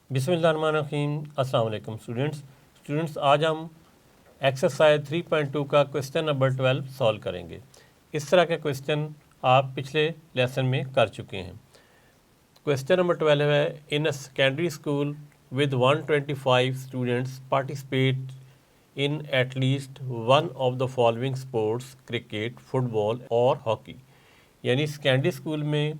बिस्मिल्लाहिर्रहमानिर्रहीम। अस्सलाम वालेकुम स्टूडेंट्स, आज हम एक्सरसाइज 3.2 का क्वेश्चन नंबर 12 सॉल्व करेंगे। इस तरह के क्वेश्चन आप पिछले लेसन में कर चुके हैं। क्वेश्चन नंबर 12 है, in a secondary school with 125 students participate in at least one of the following sports cricket, football और हॉकी। यानी सेकेंडरी स्कूल में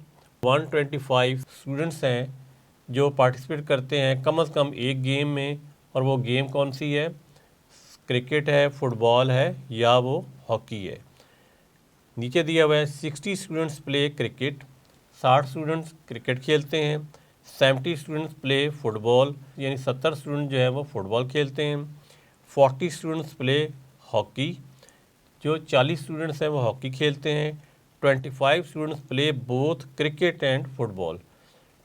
125 स्टूडेंट्स हैं जो पार्टिसिपेट करते हैं कम से कम एक गेम में, और वो गेम कौन सी है? क्रिकेट है, फुटबॉल है या वो हॉकी है। नीचे दिया हुआ है 60 students play cricket, 60 students cricket खेलते हैं। 70 स्टूडेंट्स प्ले फुटबॉल, यानी 70 स्टूडेंट जो है वो फुटबॉल खेलते हैं। 40 स्टूडेंट्स प्ले हॉकी, जो 40 स्टूडेंट्स हैं वो हॉकी खेलते हैं। 25 students play both cricket and football,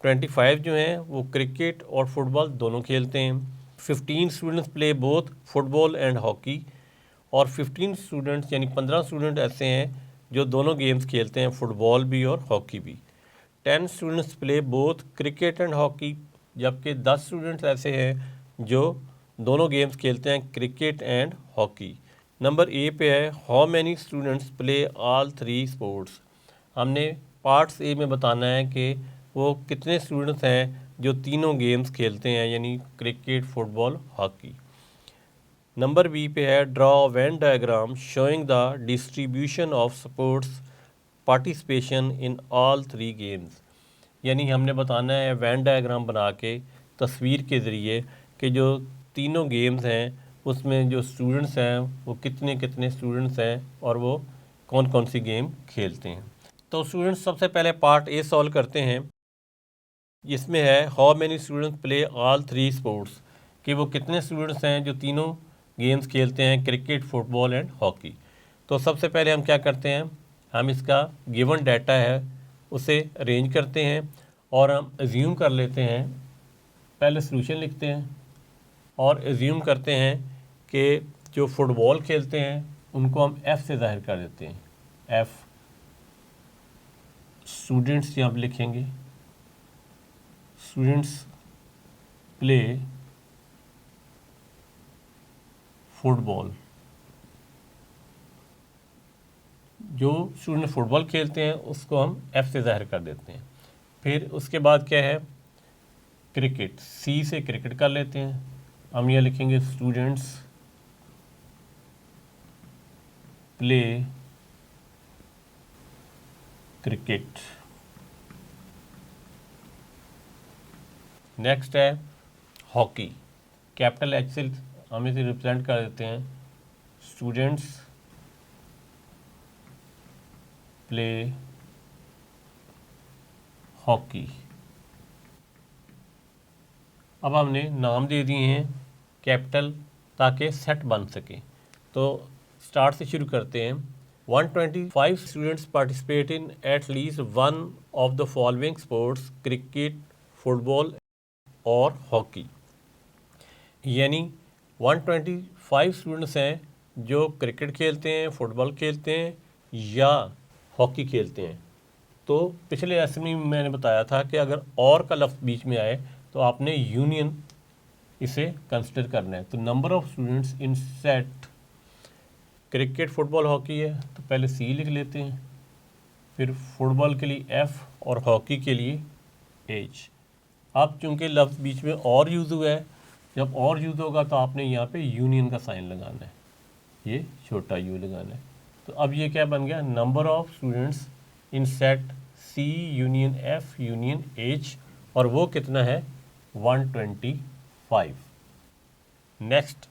25 जो हैं वो क्रिकेट और फुटबॉल दोनों खेलते हैं। 15 students play both football and hockey, और 15 स्टूडेंट्स यानी 15 स्टूडेंट ऐसे हैं जो दोनों गेम्स खेलते हैं, फुटबॉल भी और हॉकी भी। 10 students play both cricket and hockey, जबकि 10 स्टूडेंट्स ऐसे हैं जो दोनों गेम्स खेलते हैं, cricket and hockey. Number A पे है, how many students play all three sports. हमने पार्ट्स ए में बताना है कि वो कितने स्टूडेंट्स हैं जो तीनों गेम्स खेलते हैं, यानी cricket, football, hockey. Number B पे है, draw Venn diagram showing the distribution of sports participation in all three games. यानी हमने बताना है वैन डायग्राम बना के तस्वीर के ज़रिए कि जो तीनों गेम्स हैं उसमें जो स्टूडेंट्स हैं वो कितने कितने स्टूडेंट्स हैं और वो कौन कौन सी गेम खेलते हैं। तो स्टूडेंट्स सबसे पहले पार्ट ए सॉल्व करते हैं। इसमें है, how many students play all three sports, कि वो कितने स्टूडेंट्स हैं जो तीनों गेम्स खेलते हैं, क्रिकेट, फुटबॉल एंड हॉकी। तो सबसे पहले हम क्या करते हैं, हम इसका गिवन डाटा है उसे अरेंज करते हैं और हम एज्यूम कर लेते हैं। पहले सॉल्यूशन लिखते हैं और एज्यूम करते हैं कि जो फुटबॉल खेलते हैं उनको हम एफ़ से ज़ाहिर कर देते हैं। एफ़ स्टूडेंट्स यहाँ पर लिखेंगे, स्टूडेंट्स प्ले फुटबॉल। जो स्टूडेंट फुटबॉल खेलते हैं उसको हम एफ़ से ज़ाहिर कर देते हैं। फिर उसके बाद क्या है, क्रिकेट, सी से क्रिकेट कर लेते हैं। हम यह लिखेंगे स्टूडेंट्स प्ले क्रिकेट। नेक्स्ट है हॉकी, कैपिटल एच से हम इसे रिप्रेजेंट कर देते हैं, स्टूडेंट्स प्ले हॉकी। अब हमने नाम दे दिए हैं कैपिटल ताकि सेट बन सके। तो स्टार्ट से शुरू करते हैं। 125 students participate in at least one of the following sports cricket, football और हॉकी। यानी 125 स्टूडेंट्स हैं जो क्रिकेट खेलते हैं, फुटबॉल खेलते हैं या हॉकी खेलते हैं। तो पिछले असेंबली में मैंने बताया था कि अगर और का लफ्ज़ बीच में आए तो आपने यूनियन इसे कंसिडर करना है। तो number of students in set cricket, football, hockey है तो पहले सी लिख लेते हैं, फिर फुटबॉल के लिए एफ़ और हॉकी के लिए एच। अब चूँकि लफ्ज़ बीच में और यूज़ हुआ है, जब और यूज़ होगा तो आपने यहाँ पे यूनियन का साइन लगाना है, ये छोटा यू लगाना है। तो अब ये क्या बन गया, number of students in set C union F union H, और वो कितना है 125। Next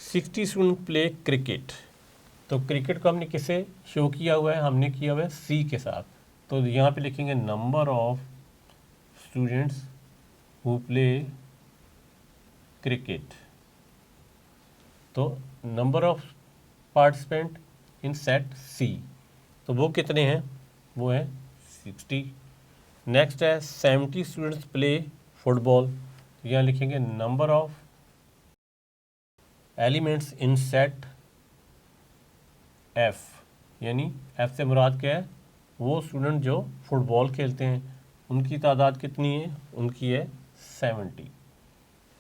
60 student play cricket. तो क्रिकेट को हमने किसे शो किया हुआ है, हमने किया हुआ है सी के साथ। तो यहाँ पे लिखेंगे number of students who play cricket. तो number of participant in set C, तो वो कितने हैं, वो है 60। नेक्स्ट है 70 स्टूडेंट्स प्ले फुटबॉल। यहाँ लिखेंगे number of elements in set F, यानी एफ़ से मुराद क्या है, वो स्टूडेंट जो फुटबॉल खेलते हैं उनकी तादाद कितनी है, उनकी है 70।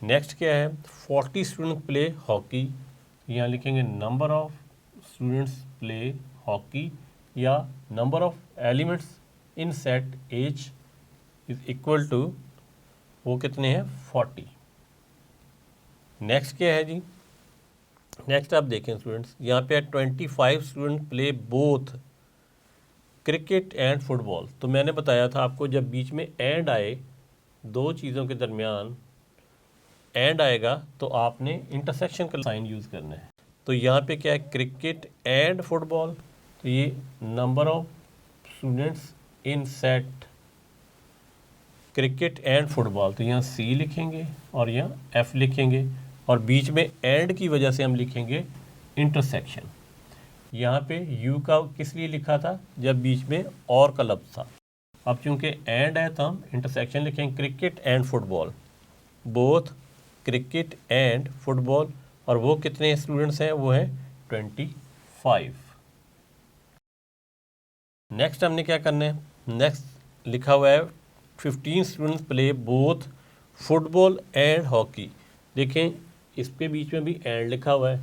नेक्स्ट क्या है, 40 स्टूडेंट प्ले हॉकी, यहाँ लिखेंगे number of students play hockey या number of elements in set H is equal to, वो कितने हैं 40। नेक्स्ट क्या है जी, नेक्स्ट आप देखें स्टूडेंट्स, यहाँ पे 25 student play both cricket and football. तो मैंने बताया था आपको, जब बीच में एंड आए, दो चीज़ों के दरमियान एंड आएगा तो आपने इंटरसेक्शन का साइन यूज़ करना है। तो यहाँ पे क्या है, क्रिकेट एंड फुटबॉल, तो ये number of students in set cricket and football, तो यहाँ सी लिखेंगे और यहाँ एफ लिखेंगे, और बीच में एंड की वजह से हम लिखेंगे इंटरसेक्शन। यहाँ पे यू का किस लिए लिखा था, जब बीच में और का लफ्ज़ था। अब चूंकि एंड है तो हम इंटरसेक्शन लिखेंगे, cricket and football, both cricket and football, और वो कितने स्टूडेंट्स हैं, वो है 25। नेक्स्ट हमने क्या करना है, नेक्स्ट लिखा हुआ है 15 students play both football and hockey. देखें इस पे बीच में भी एंड लिखा हुआ है,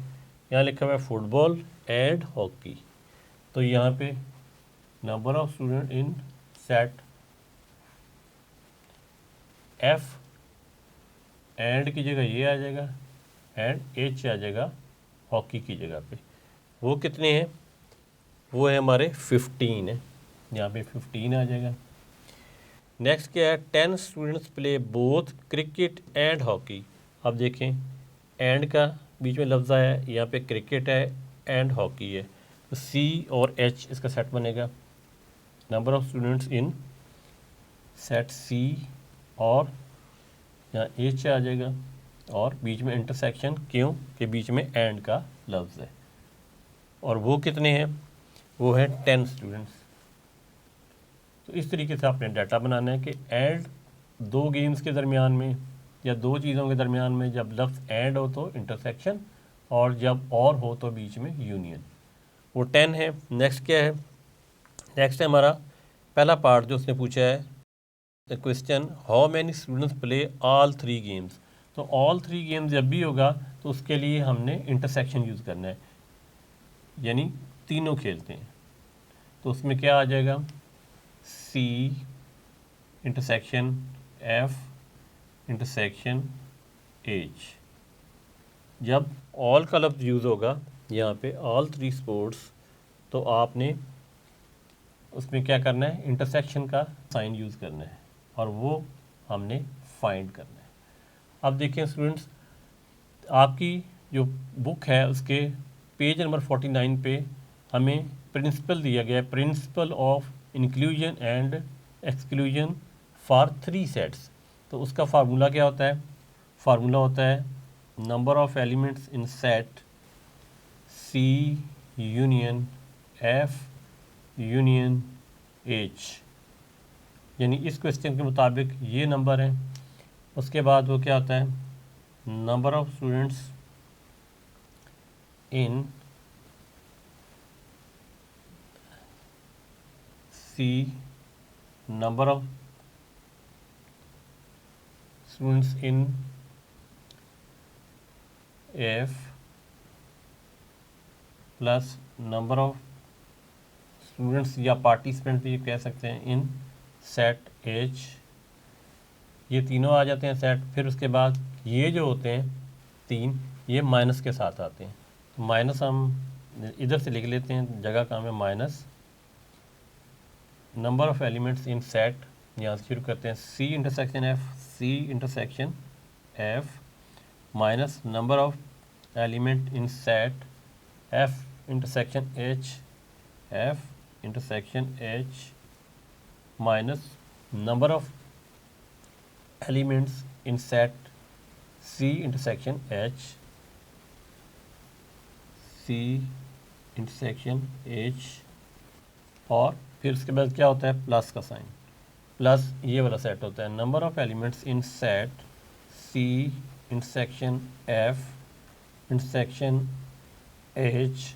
यहाँ लिखा हुआ है फुटबॉल एंड हॉकी, तो यहाँ पे number of student in set F, and की जगह ये आ जाएगा एंड एच आ जाएगा हॉकी की जगह पे, वो कितने हैं, वो है हमारे 15 है, यहाँ पे 15 आ जाएगा। नेक्स्ट क्या है, 10 students play both cricket and hockey. अब देखें एंड का बीच में लफ्ज़ आया है, यहाँ पे क्रिकेट है एंड हॉकी है, तो सी और एच इसका सेट बनेगा, number of students in set C, और यहाँ एच आ जाएगा, और बीच में इंटरसेक्शन, क्यों कि बीच में एंड का लफ्ज़ है, और वो कितने हैं, वो है 10 स्टूडेंट्स। तो इस तरीके से आपने डाटा बनाना है कि एंड दो गेम्स के दरमियान में या दो चीज़ों के दरमियान में जब लफ्ज़ एंड हो तो इंटरसेक्शन, और जब और हो तो बीच में यूनियन, वो 10 है। नेक्स्ट क्या है, नेक्स्ट है हमारा पहला पार्ट जो उसने पूछा है question, how many students play all 3 games. तो ऑल 3 गेम्स जब भी होगा तो उसके लिए हमने इंटरसेक्शन यूज़ करना है, यानी तीनों खेलते हैं, तो उसमें क्या आ जाएगा, C intersection F intersection H. जब ऑल का लफ्ज़ यूज़ होगा यहाँ पे ऑल 3 स्पोर्ट्स, तो आपने उसमें क्या करना है, इंटरसेक्शन का साइन यूज़ करना है, और वो हमने फाइंड करना है। अब देखिए स्टूडेंट्स, आपकी जो बुक है उसके पेज नंबर 49 पे हमें प्रिंसिपल दिया गया है, principle of inclusion and exclusion for 3 sets. तो उसका फार्मूला क्या होता है, फार्मूला होता है number of elements in set C union F union H, यानी इस क्वेश्चन के मुताबिक ये नंबर है। उसके बाद वो क्या होता है, number of students in C, number of students in F plus number of students या पार्टिसिपेंट भी कह सकते हैं इन सेट एच, ये तीनों आ जाते हैं सेट। फिर उसके बाद ये जो होते हैं 3, ये माइनस के साथ आते हैं, तो माइनस हम इधर से लिख लेते हैं, जगह काम है minus number of elements in set, यहाँ से शुरू करते हैं C intersection F, C intersection F minus number of element in set F intersection H, F intersection H minus number of elements in set C intersection H, C intersection H, और फिर उसके बाद क्या होता है, प्लस का sign, plus ये वाला सेट होता है number of elements in set C intersection F intersection H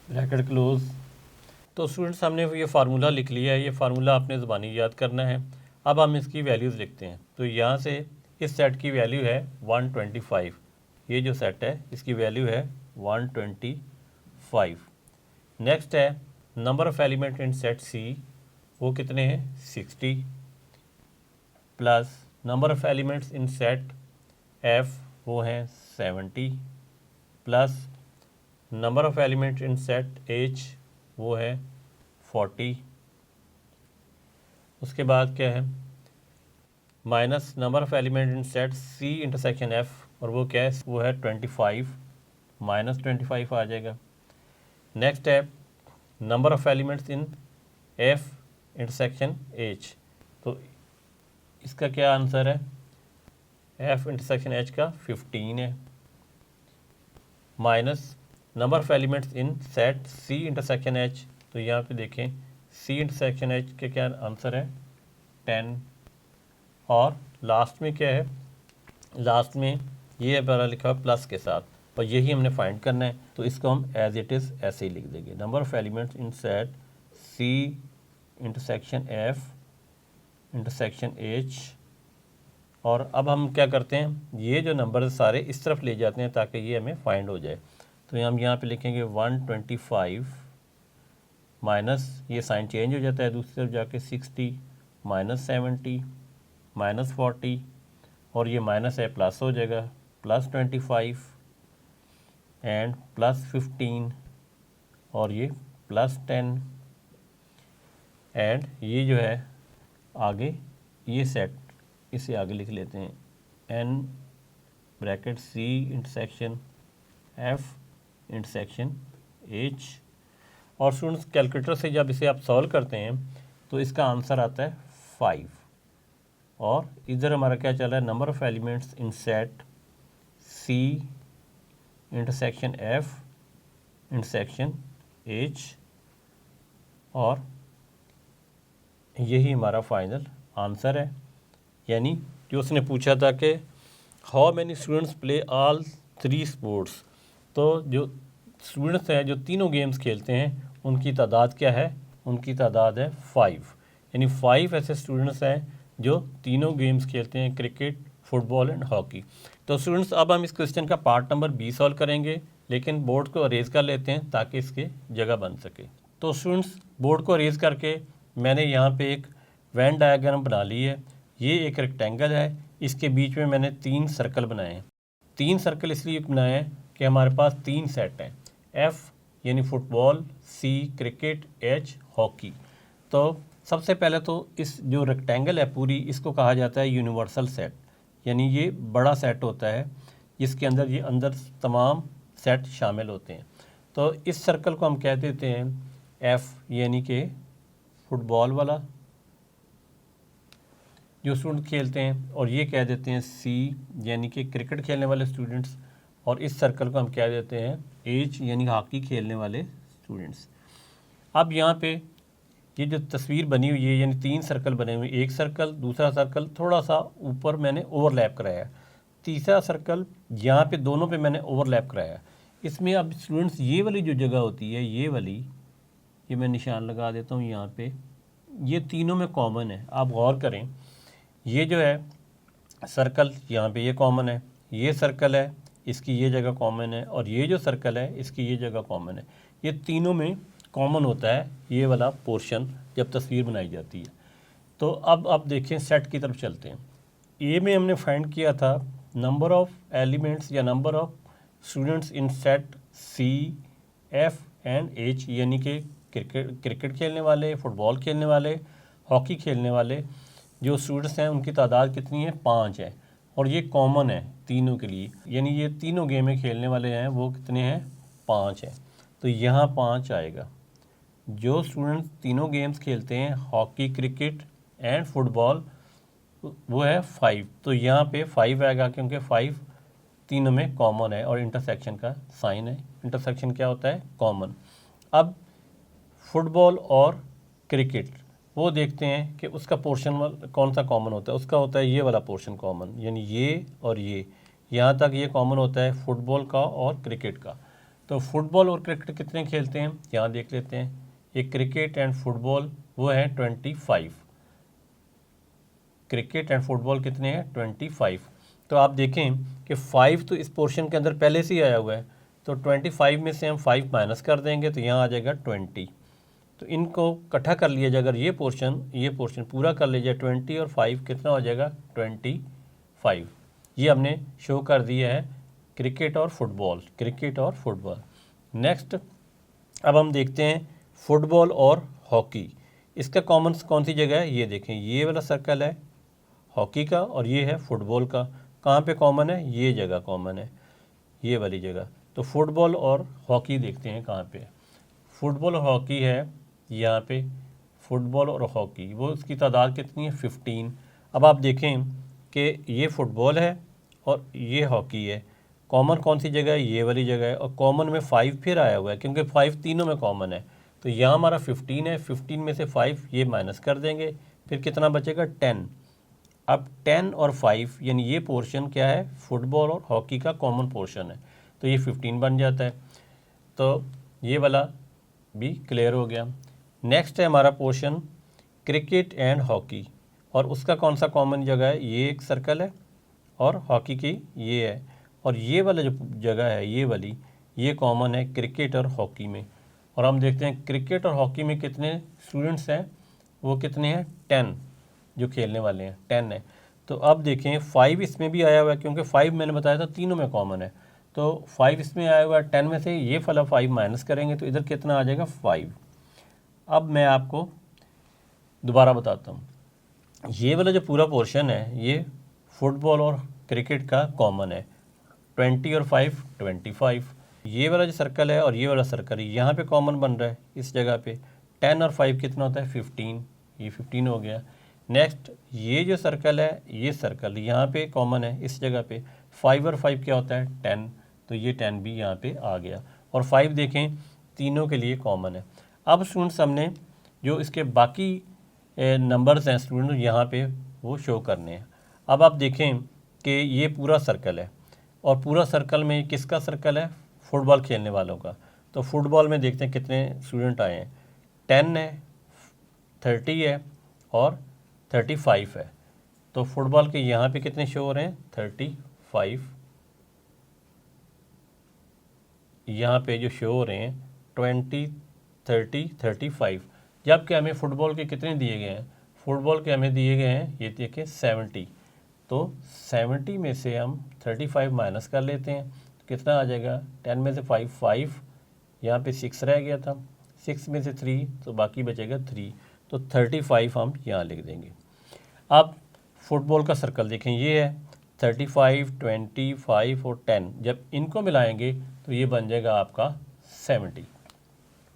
bracket close. तो स्टूडेंट्स हमने ये फार्मूला लिख लिया है, ये फार्मूला आपने ज़बानी याद करना है। अब हम इसकी वैल्यूज़ लिखते हैं, तो यहाँ से इस सेट की वैल्यू है 125। ये जो सेट है इसकी वैल्यू है 125। नेक्स्ट है number of element in set C, वो कितने हैं 60, plus number of elements in set F वो हैं 70, plus number of elements in set H वो है 40। उसके बाद क्या है minus number of element in set C intersection F, और वो क्या है वो है 25, माइनस 25 आ जाएगा। नेक्स्ट है number of elements in F intersection H, तो इसका क्या आंसर है एफ इंटरसेक्शन एच का 15 है, minus number of elements in set C intersection H, तो यहाँ पे देखें सी इंटरसेक्शन एच के क्या आंसर है 10, और लास्ट में क्या है लास्ट में ये हमारा लिखा हुआ प्लस के साथ, और यही हमने फाइंड करना है, तो इसको हम एज इट इज़ ऐसे ही लिख देंगे number of elements in set C intersection F intersection H. और अब हम क्या करते हैं ये जो नंबर सारे इस तरफ ले जाते हैं ताकि ये हमें फाइंड हो जाए, तो हम यहाँ पे लिखेंगे 125 माइनस ये साइन चेंज हो जाता है दूसरी तरफ जाके 60 माइनस 70 माइनस 40, और ये माइनस है प्लस हो जाएगा प्लस 25 एंड प्लस 15, और ये प्लस 10 एंड ये जो है आगे ये सेट इसे आगे लिख लेते हैं N bracket C intersection F intersection H. और स्टूडेंट्स कैलकुलेटर से जब इसे आप सॉल्व करते हैं तो इसका आंसर आता है 5, और इधर हमारा क्या चल रहा है number of elements in set C intersection F intersection H, और यही हमारा फाइनल आंसर है। यानी जो उसने पूछा था कि how many students play all 3 sports, तो जो स्टूडेंट्स हैं जो तीनों गेम्स खेलते हैं उनकी तादाद क्या है, उनकी तादाद है 5, यानी 5 ऐसे स्टूडेंट्स हैं जो तीनों गेम्स खेलते हैं क्रिकेट फुटबॉल एंड हॉकी। तो स्टूडेंट्स अब हम इस क्वेश्चन का पार्ट नंबर 20 सॉल्व करेंगे, लेकिन बोर्ड को अरेज कर लेते हैं ताकि इसके जगह बन सके। तो स्टूडेंट्स बोर्ड को अरेज करके मैंने यहाँ पे एक वेन डायग्राम बना ली है। ये एक रेक्टेंगल है, इसके बीच में मैंने 3 सर्कल बनाए हैं। 3 सर्कल इसलिए बनाए हैं कि हमारे पास 3 सेट हैं, एफ यानी फुटबॉल, सी क्रिकेट, एच हॉकी। तो सबसे पहले तो इस जो रेक्टेंगल है पूरी इसको कहा जाता है यूनिवर्सल सेट, यानी ये बड़ा सेट होता है जिसके अंदर ये अंदर तमाम सेट शामिल होते हैं। तो इस सर्कल को हम कह देते हैं एफ यानी कि फुटबॉल वाला जो स्टूडेंट खेलते हैं, और ये कह देते हैं सी यानी कि क्रिकेट खेलने वाले स्टूडेंट्स, और इस सर्कल को हम कह देते हैं एच यानी हॉकी खेलने वाले स्टूडेंट्स। अब यहाँ पे ये जो तस्वीर बनी हुई है यानी 3 सर्कल बने हुए, एक सर्कल दूसरा सर्कल थोड़ा सा ऊपर मैंने ओवरलैप कराया, तीसरा सर्कल यहाँ पे दोनों पे मैंने ओवरलैप कराया। इसमें अब स्टूडेंट्स ये वाली जो जगह होती है ये वाली, ये मैं निशान लगा देता हूँ यहाँ पे, ये तीनों में कॉमन है। आप गौर करें ये जो है सर्कल यहाँ पे ये कॉमन है, ये सर्कल है इसकी ये जगह कॉमन है, और ये जो सर्कल है इसकी ये जगह कॉमन है। ये तीनों में कॉमन होता है ये वाला पोर्शन जब तस्वीर बनाई जाती है। तो अब आप देखें सेट की तरफ चलते हैं। ए में हमने फाइंड किया था नंबर ऑफ़ एलिमेंट्स या number of students in set C F and H, यानी कि क्रिकेट खेलने वाले, फुटबॉल खेलने वाले, हॉकी खेलने वाले जो स्टूडेंट्स हैं उनकी तादाद कितनी है 5 है, और ये कॉमन है तीनों के लिए, यानी ये तीनों गेमें खेलने वाले हैं वो कितने हैं 5 हैं। तो यहाँ 5 आएगा। जो स्टूडेंट्स तीनों गेम्स खेलते हैं हॉकी क्रिकेट एंड फुटबॉल वो है 5, तो यहाँ पे 5 आएगा क्योंकि 5 तीनों में कॉमन है और इंटरसेक्शन का साइन है। इंटरसेक्शन क्या होता है कॉमन। अब फुटबॉल और क्रिकेट वो देखते हैं कि उसका पोर्शन कौन सा कॉमन होता है। उसका होता है ये वाला पोर्शन कॉमन, यानी ये और ये यहाँ तक ये कॉमन होता है फुटबॉल का और क्रिकेट का। तो फुटबॉल और क्रिकेट कितने खेलते हैं यहाँ देख लेते हैं। एक क्रिकेट एंड फुटबॉल वो है 25, क्रिकेट एंड फुटबॉल कितने हैं 25। तो आप देखें कि 5 तो इस पोर्शन के अंदर पहले से ही आया हुआ है, तो 25 में से हम 5 माइनस कर देंगे तो यहाँ आ जाएगा 20। तो इनको इकट्ठा कर लिया जाए, अगर ये पोर्शन पूरा कर लिया जाए 20 और 5 कितना हो जाएगा 25। ये हमने शो कर दिया है क्रिकेट और फुटबॉल। नेक्स्ट अब हम देखते हैं फुटबॉल और हॉकी। इसका कॉमन कौन सी जगह है, ये देखें, ये वाला सर्कल है हॉकी का और ये है फुटबॉल का। कहाँ पे कॉमन है, ये जगह कॉमन है, ये वाली जगह। तो फुटबॉल और हॉकी देखते हैं कहाँ पे। फुटबॉल और हॉकी है यहाँ पे, फुटबॉल और हॉकी, वो उसकी तादाद कितनी है 15। अब आप देखें कि ये फुटबॉल है और ये हॉकी है, कॉमन कौन सी जगह है, ये वाली जगह है, और कॉमन में 5 फिर आया हुआ है क्योंकि 5 तीनों में कॉमन है। तो यहाँ हमारा 15 है, 15 में से 5 ये माइनस कर देंगे, फिर कितना बचेगा 10। अब 10 और 5 यानी ये पोर्शन क्या है, फुटबॉल और हॉकी का कॉमन पोर्शन है, तो ये 15 बन जाता है। तो ये वाला भी क्लियर हो गया। नेक्स्ट है हमारा पोर्शन क्रिकेट एंड हॉकी, और उसका कौन सा कॉमन जगह है, ये एक सर्कल है और हॉकी की ये है, और ये वाला जो जगह है ये वाली, ये कॉमन है क्रिकेट और हॉकी में। और हम देखते हैं क्रिकेट और हॉकी में कितने स्टूडेंट्स हैं, वो कितने हैं 10 जो खेलने वाले हैं 10 है। तो अब देखें 5 इसमें भी आया हुआ है क्योंकि 5 मैंने बताया था तीनों में कॉमन है, तो 5 इसमें आया हुआ है, 10 में से ये वाला 5 माइनस करेंगे तो इधर कितना आ जाएगा 5। अब मैं आपको दोबारा बताता हूँ, ये वाला जो पूरा पोर्शन है ये फुटबॉल और क्रिकेट का कॉमन है, 20 और 5 25। ये वाला जो सर्कल है और ये वाला सर्कल है यहाँ पे कॉमन बन रहा है इस जगह पे, 10 और 5 कितना होता है 15, ये 15 हो गया। नेक्स्ट ये जो सर्कल है ये सर्कल यहाँ पे कॉमन है इस जगह पे, 5 और 5 क्या होता है 10, तो ये 10 भी यहाँ पे आ गया, और 5 देखें तीनों के लिए कॉमन है। अब स्टूडेंट्स हमने जो इसके बाकी नंबर्स हैं स्टूडेंट यहाँ पे वो शो करने हैं। अब आप देखें कि ये पूरा सर्कल है और पूरा सर्कल में किसका सर्कल है, फुटबॉल खेलने वालों का। तो फुटबॉल में देखते हैं कितने स्टूडेंट आए हैं, 10 है, 30 है और 35 है। तो फुटबॉल के यहाँ पे कितने शो हो रहे हैं 35, यहाँ पे जो शो हो रहे हैं 20 30 35। जबकि हमें फुटबॉल के कितने दिए गए हैं, फुटबॉल के हमें दिए गए हैं ये देखिए 70। तो 70 में से हम 35 माइनस कर लेते हैं तो कितना आ जाएगा, 10 में से 5, यहाँ पे 6 रह गया था, 6 में से 3 तो बाकी बचेगा 3, तो 35 हम यहाँ लिख देंगे। अब फुटबॉल का सर्कल देखें ये है 35, 25 और 10, जब इनको मिलाएंगे तो ये बन जाएगा आपका 70।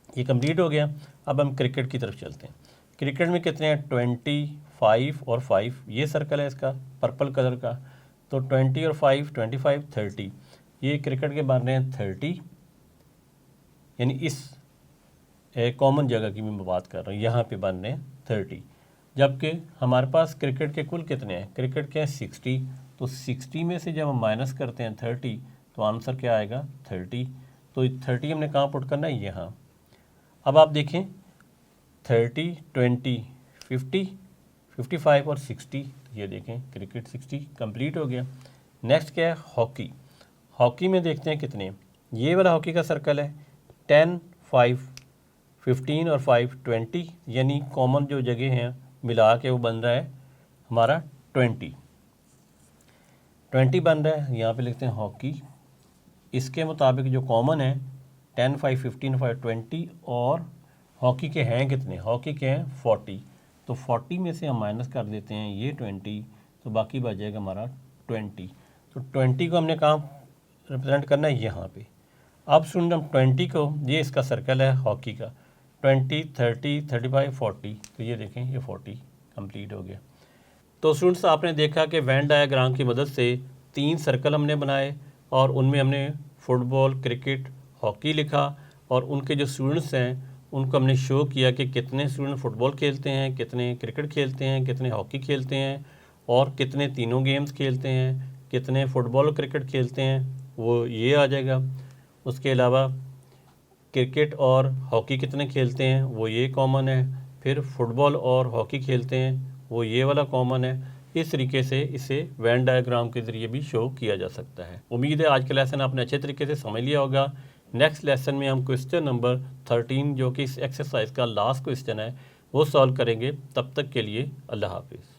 ये कंप्लीट हो गया। अब हम क्रिकेट की तरफ चलते हैं। क्रिकेट में कितने हैं 25 और 5, ये सर्कल है इसका पर्पल कलर का, तो 20 और 5 25 30, ये क्रिकेट के बन रहे हैं 30, यानी इस कॉमन जगह की मैं बात कर रहा हूँ, यहाँ पे बन रहे हैं 30। जबकि हमारे पास क्रिकेट के कुल कितने हैं, क्रिकेट के हैं 60, तो 60 में से जब हम माइनस करते हैं 30 तो आंसर क्या आएगा 30। तो 30 हमने कहाँ पुट करना है, यहाँ। अब आप देखें 30, 20, 50, 55 और 60, तो ये देखें क्रिकेट 60 कंप्लीट हो गया। नेक्स्ट क्या है हॉकी। हॉकी में देखते हैं कितने, ये वाला हॉकी का सर्कल है 10, 5, 15 और 5 20, यानी कॉमन जो जगह हैं मिला के वो बन रहा है हमारा 20 बन रहा है, यहाँ पे लिखते हैं हॉकी। इसके मुताबिक जो कॉमन है 10, 5, 15, 5 20, और हॉकी के हैं कितने, हॉकी के हैं 40, तो 40 में से हम माइनस कर देते हैं ये 20, तो बाकी बच जाएगा हमारा 20। तो 20 को हमने कहाँ रिप्रेजेंट करना है, यहाँ पे। अब स्टूडेंट हम 20 को, ये इसका सर्कल है हॉकी का, 20, 30, 35, 40, तो ये देखें ये 40 कंप्लीट हो गया। तो स्टूडेंट्स आपने देखा कि वेन डायग्राम की मदद से 3 सर्कल हमने बनाए और उनमें हमने फुटबॉल, क्रिकेट, हॉकी लिखा, और उनके जो स्टूडेंट्स हैं उनको हमने शो किया कि कितने स्टूडेंट फुटबॉल खेलते हैं, कितने क्रिकेट खेलते हैं, कितने हॉकी खेलते हैं, और कितने तीनों गेम्स खेलते हैं, कितने फुटबॉल और क्रिकेट खेलते हैं, वो ये आ जाएगा। उसके अलावा क्रिकेट और हॉकी कितने खेलते हैं वो ये कॉमन है, फिर फुटबॉल और हॉकी खेलते हैं वो ये वाला कॉमन है, इस तरीके से इसे वेन डायग्राम के ज़रिए भी शो किया जा सकता है। उम्मीद है आज का लेसन आपने अच्छे तरीके से समझ लिया होगा। नेक्स्ट लेसन में हम क्वेश्चन नंबर 13 जो कि इस एक्सरसाइज का लास्ट क्वेश्चन है वो सॉल्व करेंगे। तब तक के लिए अल्लाह हाफिज़।